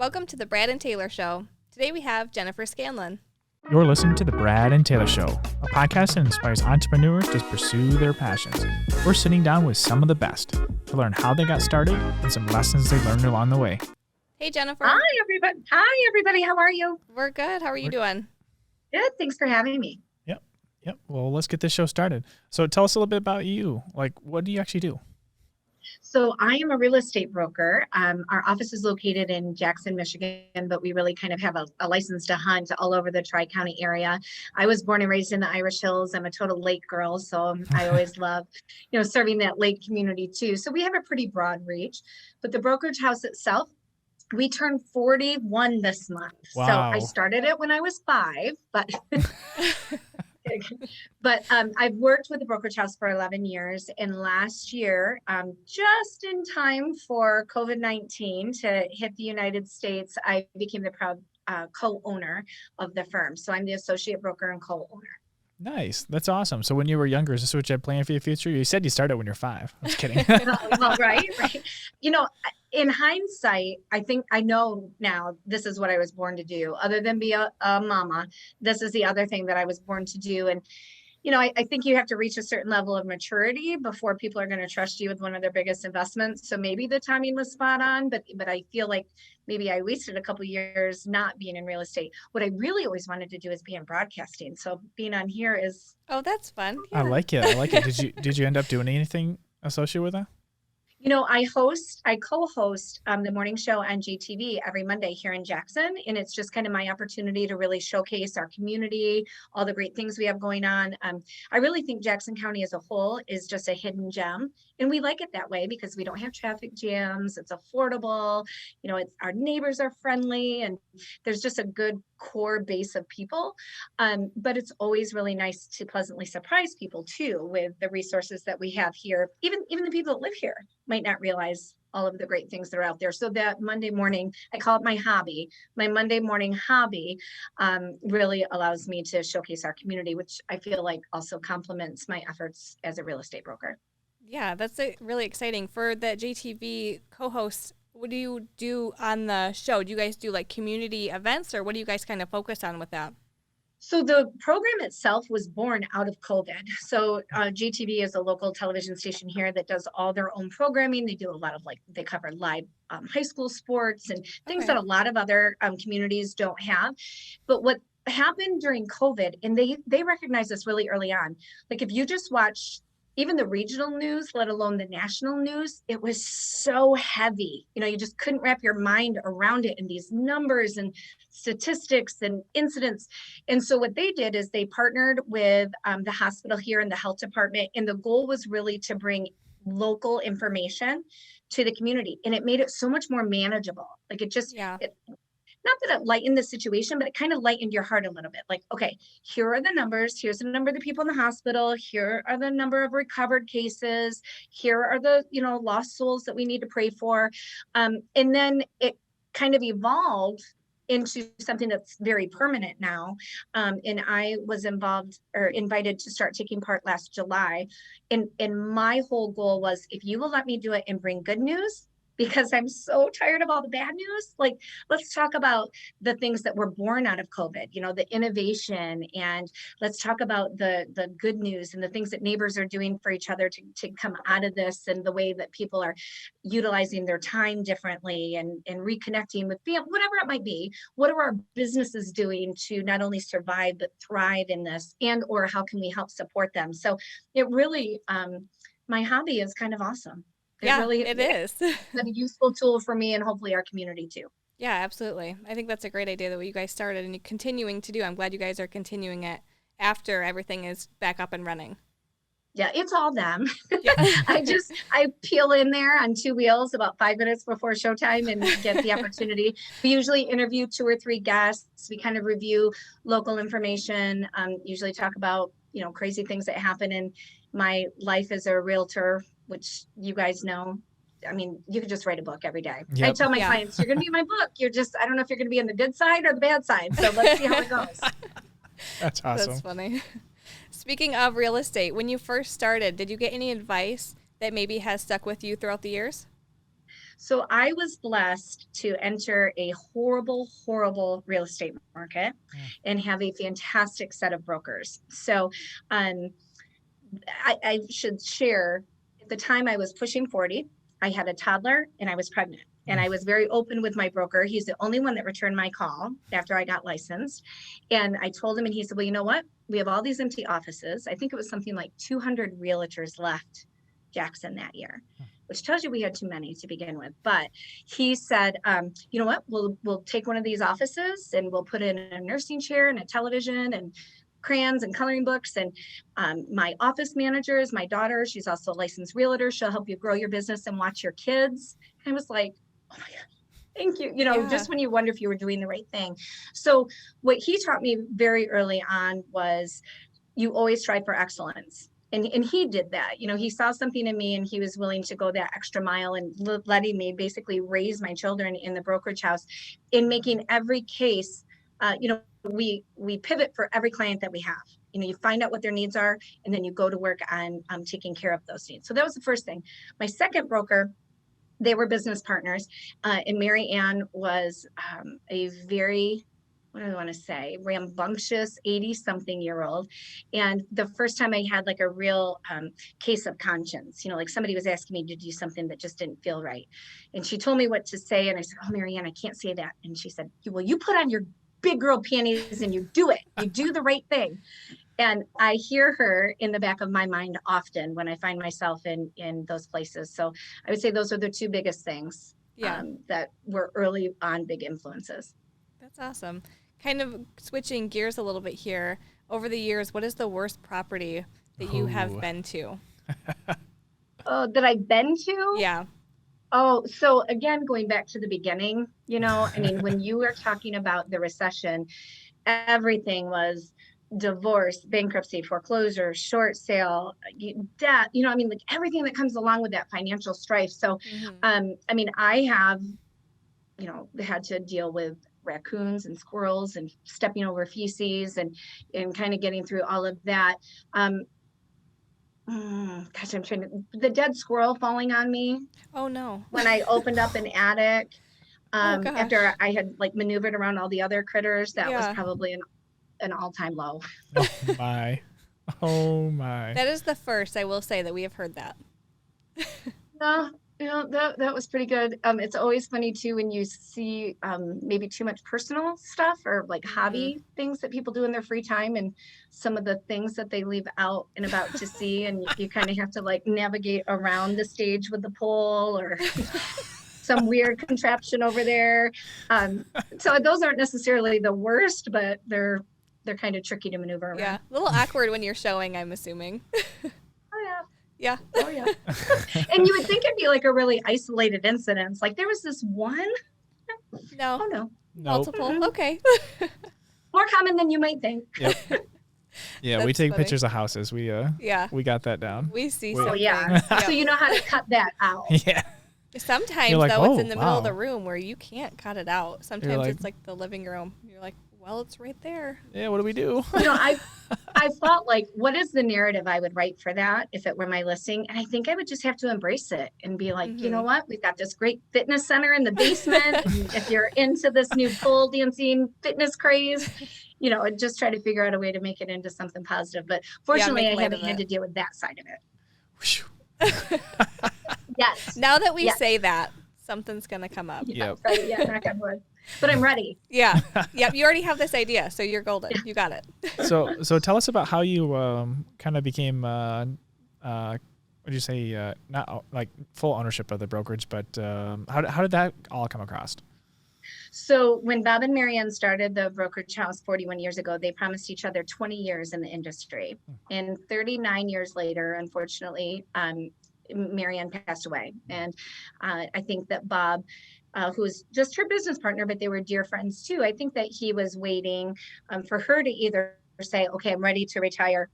Welcome to the Brad and Taylor Show. Today we have Jenifer Scanlon. You're listening to the Brad and Taylor Show, a podcast that inspires entrepreneurs to pursue their passions. We're sitting down with some of the best to learn how they got started and some lessons they learned along the way. Hey, Jenifer. Hi, everybody. How are you? We're good. How are you doing? Good. Thanks for having me. Yep. Well, let's get this show started. So tell us a little bit about you. Like, what do you actually do? So I am a real estate broker. Our office is located in Jackson, Michigan, but we really kind of have a license to hunt all over the Tri-County area. I was born and raised in the Irish Hills. I'm a total lake girl, so I always love, serving that lake community too. So we have a pretty broad reach. But the Brokerage House itself, we turned 41 this month. Wow. So I started it when I was 5, but I've worked with the Brokerage House for 11 years. And last year, just in time for COVID-19 to hit the United States, I became the proud co-owner of the firm. So I'm the associate broker and co-owner. Nice. That's awesome. So when you were younger, is this what you had planned for your future? You said you started when you're 5. I was kidding. well, right. In hindsight, I know now this is what I was born to do. Other than be a mama, this is the other thing that I was born to do. And, I think you have to reach a certain level of maturity before people are going to trust you with one of their biggest investments. So maybe the timing was spot on, but I feel like maybe I wasted a couple of years not being in real estate. What I really always wanted to do is be in broadcasting. So being on here is... Oh, that's fun. Yeah. I like it. Did you end up doing anything associated with that? I co-host the morning show on GTV every Monday here in Jackson. And it's just kind of my opportunity to really showcase our community, all the great things we have going on. I really think Jackson County as a whole is just a hidden gem. And we like it that way because we don't have traffic jams. It's affordable. Our neighbors are friendly and there's just a good core base of people. But it's always really nice to pleasantly surprise people too with the resources that we have here. Even the people that live here might not realize all of the great things that are out there. So that Monday morning, I call it my hobby. My Monday morning hobby really allows me to showcase our community, which I feel like also complements my efforts as a real estate broker. Yeah, that's really exciting. For the JTV co-host, what do you do on the show? Do you guys do like community events, or what do you guys kind of focus on with that? So the program itself was born out of COVID. So GTV is a local television station here that does all their own programming. They do a lot of they cover live high school sports and things that a lot of other communities don't have. But what happened during COVID, and they recognized this really early on, like if you just watch even the regional news, let alone the national news, it was so heavy. You just couldn't wrap your mind around it and these numbers and statistics and incidents. And so what they did is they partnered with the hospital here in the health department. And the goal was really to bring local information to the community. And it made it so much more manageable. Not that it lightened the situation, but it kind of lightened your heart a little bit. Like, okay, here are the numbers. Here's the number of the people in the hospital. Here are the number of recovered cases. Here are the, lost souls that we need to pray for. And then it kind of evolved into something that's very permanent now. And I was invited to start taking part last July. And my whole goal was, if you will let me do it and bring good news, because I'm so tired of all the bad news. Let's talk about the things that were born out of COVID, the innovation, and let's talk about the good news and the things that neighbors are doing for each other to come out of this, and the way that people are utilizing their time differently and reconnecting with family, whatever it might be. What are our businesses doing to not only survive, but thrive in this, and or how can we help support them? So it really, my hobby is kind of awesome. It is. It's a useful tool for me and hopefully our community too. Yeah, absolutely. I think that's a great idea that what you guys started and you're continuing to do. I'm glad you guys are continuing it after everything is back up and running. Yeah, it's all them. Yeah. I peel in there on 2 wheels about 5 minutes before showtime and get the opportunity. We usually interview 2 or 3 guests. We kind of review local information, usually talk about, crazy things that happen in my life as a realtor, which you guys know. I mean, you could just write a book every day. Yep. I tell my clients, you're going to be in my book. I don't know if you're going to be on the good side or the bad side. So let's see how it goes. That's awesome. That's funny. Speaking of real estate, when you first started, did you get any advice that maybe has stuck with you throughout the years? So I was blessed to enter a horrible, horrible real estate market and have a fantastic set of brokers. So I should share, at the time I was pushing 40, I had a toddler and I was pregnant. And I was very open with my broker. He's the only one that returned my call after I got licensed. And I told him, and he said, well, you know what? We have all these empty offices. I think it was something like 200 realtors left Jackson that year, which tells you we had too many to begin with. But he said, you know what? We'll take one of these offices and we'll put in a nursing chair and a television and crayons and coloring books. And my office manager is my daughter. She's also a licensed realtor. She'll help you grow your business and watch your kids. And I was like, oh my God, thank you. You know, just when you wonder if you were doing the right thing. So what he taught me very early on was you always strive for excellence. And he did that. You know, he saw something in me and he was willing to go that extra mile and letting me basically raise my children in the brokerage house in making every case, you know, we pivot for every client that we have. You know, you find out what their needs are, and then you go to work on taking care of those needs. So that was the first thing. My second broker, they were business partners, and Mary Ann was a very, what do I want to say, rambunctious 80-something-year-old. And the first time I had like a real case of conscience, you know, like somebody was asking me to do something that just didn't feel right. And she told me what to say. And I said, oh, Mary Ann, I can't say that. And she said, well, you put on your big girl panties and you do it. You do the right thing. And I hear her in the back of my mind often when I find myself in those places. So I would say those are the two biggest things that were early on big influences. That's awesome. Kind of switching gears a little bit here. Over the years, what is the worst property that you have been to? Oh, that I've been to? Yeah. Oh, so again, going back to the beginning, you know, I mean, when you were talking about the recession, everything was divorce, bankruptcy, foreclosure, short sale, debt, you know, I mean, like everything that comes along with that financial strife. So, I mean, I have, you know, had to deal with raccoons and squirrels and stepping over feces and kind of getting through all of that. Gosh, I'm trying to, the dead squirrel falling on me. Oh no. When I opened up an attic, after I had like maneuvered around all the other critters, that was probably an all-time low. Oh my. That is the first, I will say, that we have heard that. You know, that was pretty good. It's always funny too when you see maybe too much personal stuff or like hobby things that people do in their free time and some of the things that they leave out and about to see, and you kind of have to like navigate around the stage with the pole or some weird contraption over there. So those aren't necessarily the worst, but they're kind of tricky to maneuver around. Yeah, a little awkward when you're showing, I'm assuming. Yeah. Oh, yeah. And you would think it'd be like a really isolated incident. Like there was this one. No. Oh, no. Multiple. Okay. More common than you might think. Yep. Yeah, we take pictures of houses. We got that down. We see Oh, something. yeah. So you know how to cut that out. Yeah. Sometimes, like, though, oh, it's in the middle of wow. the room where you can't cut it out. Sometimes like, it's like the living room. You're like, well, it's right there. Yeah, what do we do? You know, I thought like, what is the narrative I would write for that if it were my listing? And I think I would just have to embrace it and be like, you know what? We've got this great fitness center in the basement. And if you're into this new pole dancing fitness craze, you know, and just try to figure out a way to make it into something positive. But fortunately, I haven't had to deal with that side of it. Yes. Now that we say that, something's going to come up. Yep. Right. Yeah, knock on wood. But I'm ready. Yeah. Yep. You already have this idea, so you're golden. You got it. So tell us about how you kind of became, what did you say, not like full ownership of the brokerage, but how did that all come across? So when Bob and Mary Ann started the Brokerage House 41 years ago, they promised each other 20 years in the industry. And 39 years later, unfortunately, Mary Ann passed away. And I think that Bob, who was just her business partner, but they were dear friends too, I think that he was waiting for her to either say, okay, I'm ready to retire.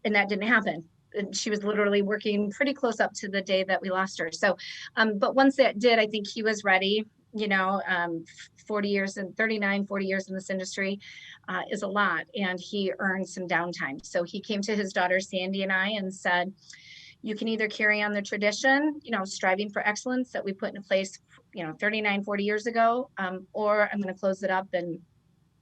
And that didn't happen. And she was literally working pretty close up to the day that we lost her. So, but once that did, I think he was ready. You know, 40 years in this industry is a lot. And he earned some downtime. So he came to his daughter, Sandy, and I and said, You can either carry on the tradition, striving for excellence that we put into place, 39, 40 years ago, or I'm going to close it up and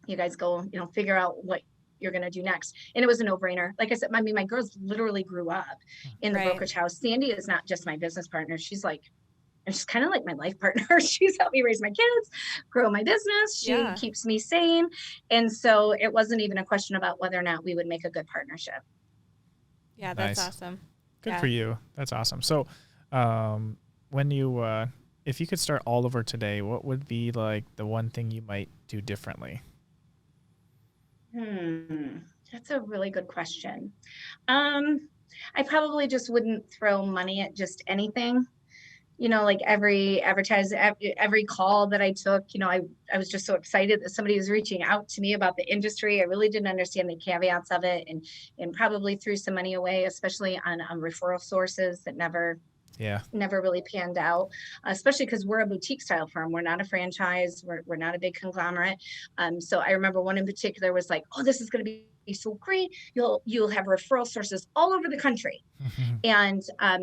you guys go, figure out what you're going to do next. And it was a no-brainer. Like I said, my girls literally grew up in the Right. brokerage house. Sandy is not just my business partner. She's kind of like my life partner. She's helped me raise my kids, grow my business. She Yeah. keeps me sane. And so it wasn't even a question about whether or not we would make a good partnership. Yeah, that's Nice. awesome. Good Yeah. for you. That's awesome. So, when you, if you could start all over today, what would be like the one thing you might do differently? That's a really good question. I probably just wouldn't throw money at just anything. Like every call that I took, I was just so excited that somebody was reaching out to me about the industry. I really didn't understand the caveats of it, and probably threw some money away, especially on referral sources that never really panned out, especially because we're a boutique style firm. We're not a franchise. We're not a big conglomerate. So I remember one in particular was like, oh, this is going to be so great. You'll have referral sources all over the country. And I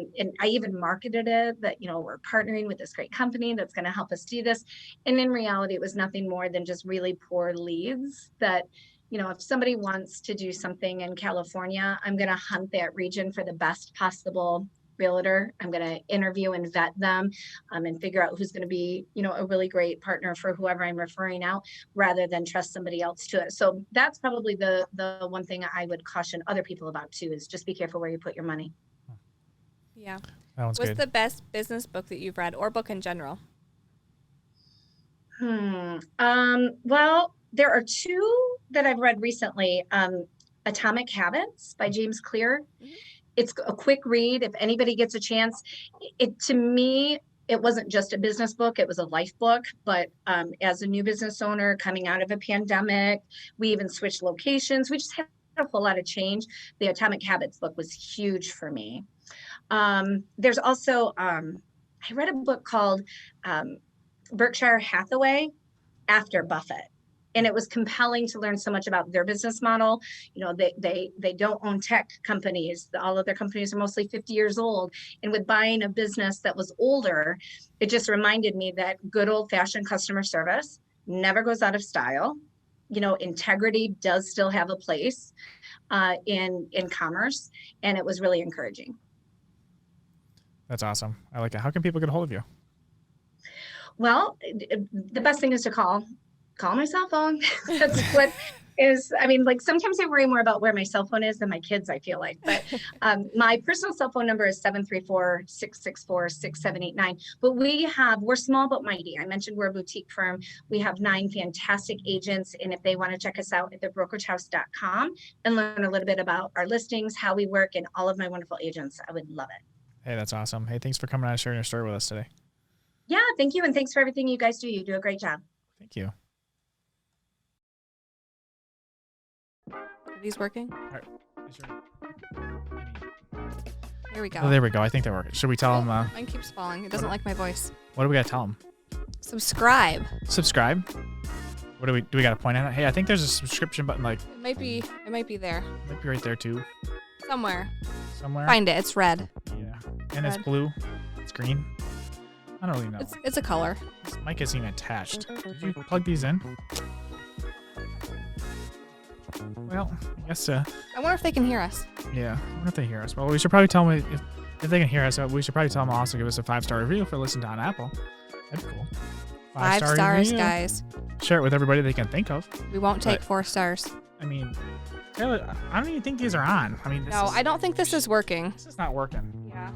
even marketed it that, we're partnering with this great company that's going to help us do this. And in reality, it was nothing more than just really poor leads that, if somebody wants to do something in California, I'm going to hunt that region for the best possible realtor. I'm going to interview and vet them and figure out who's going to be, a really great partner for whoever I'm referring out, rather than trust somebody else to it. So that's probably the one thing I would caution other people about too, is just be careful where you put your money. Yeah. That one's What's good. the best business book that you've read, or book in general? Well, there are two that I've read recently. Atomic Habits by James Clear. It's a quick read. If anybody gets a chance, to me, it wasn't just a business book. It was a life book. But as a new business owner coming out of a pandemic, we even switched locations. We just had a whole lot of change. The Atomic Habits book was huge for me. There's also, I read a book called Berkshire Hathaway After Buffett. And it was compelling to learn so much about their business model. They don't own tech companies. All of their companies are mostly 50 years old. And with buying a business that was older, it just reminded me that good old fashioned customer service never goes out of style. Integrity does still have a place in commerce. And it was really encouraging. That's awesome. I like it. How can people get a hold of you? Well, the best thing is to call my cell phone. That's what is, sometimes I worry more about where my cell phone is than my kids, I feel like. But my personal cell phone number is 734-664-6789. But we're small but mighty. I mentioned we're a boutique firm. We have 9 fantastic agents. And if they want to check us out at thebrokerage.house.com and learn a little bit about our listings, how we work, and all of my wonderful agents, I would love it. Hey, that's awesome. Hey, thanks for coming on and sharing your story with us today. Yeah, thank you. And thanks for everything you guys do. You do a great job. Thank you. Are these working? Here we go. Oh, there we go. I think they're working. Should we tell them? Mine keeps falling. It doesn't like my voice. What do we got to tell them? Subscribe. Subscribe. What do we got to point at? Hey, I think there's a subscription button. Like It might be there. might be right there too. Somewhere. Somewhere. Find it. It's red. Yeah. And it's Red. blue. It's green. I don't really know. It's a color. This mic isn't even attached. Did you plug these in? Well, I guess. I wonder if they can hear us. Yeah. I wonder if they hear us. Well, we should probably tell them if they can hear us. We should probably tell them also give us a 5-star review if they're listening on Apple. That'd be cool. 5 stars, review. guys. Share it with everybody they can think of. We won't take But- 4 stars. I mean, Taylor, I don't even think these are on. No, I don't think this is working. This is not working. Yeah.